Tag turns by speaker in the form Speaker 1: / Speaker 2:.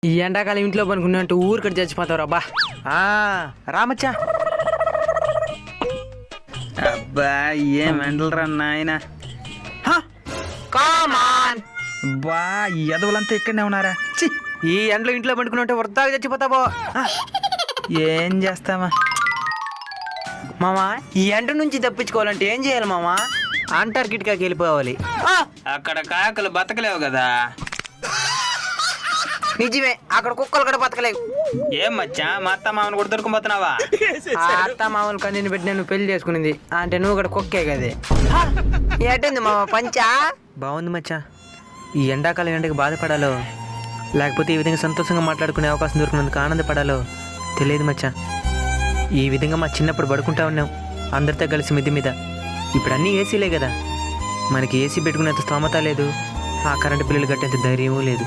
Speaker 1: ఈ ఎండాకాలం ఇంట్లో పనుకున్నట్టు ఊరికటి చచ్చిపోతావు అబ్బా. రామచ్చా.
Speaker 2: అబ్బా ఏం ఎండలరా నాయన. బా ఈ ఎదవులంతా ఇక్కడనే ఉన్నారా? చి,
Speaker 1: ఈ ఎండలో ఇంట్లో పనుకున్నట్టు వృద్ధాగా చచ్చిపోతావో.
Speaker 2: ఏం చేస్తామా
Speaker 1: మామా, ఈ ఎండ నుంచి తప్పించుకోవాలంటే ఏం చేయాలి మామా? అంటార్కిటికాకి వెళ్ళిపోవాలి.
Speaker 2: అక్కడ కాకలు బతకలేవు కదా.
Speaker 1: నిజమే, అక్కడ కుక్కలు కూడా బతకలేవు.
Speaker 2: ఏం మచ్చా మా అత్త మామను కూడా దొరుకుపోతున్నావా?
Speaker 1: ఆ అత్త మామూలు కన్నీని పెట్టి నేను పెళ్లి చేసుకునింది అంటే నువ్వు కూడా కుక్కే కదే. ఎట్టుంది మామ పంచా? బాగుంది మచ్చా. ఈ ఎండాకాలం ఎండకి బాధపడాలో లేకపోతే ఈ విధంగా సంతోషంగా మాట్లాడుకునే అవకాశం దొరికినందుకు ఆనందపడాలో తెలియదు మచ్చా. ఈ విధంగా మా చిన్నప్పుడు పడుకుంటా ఉన్నాం అందరితో కలిసి మిద్ది మీద. ఇప్పుడు అన్నీ ఏసీలే కదా, మనకి ఏసీ పెట్టుకునేంత స్తోమత లేదు, ఆ కరెంటు బిల్లులు కట్టేంత ధైర్యమూ లేదు.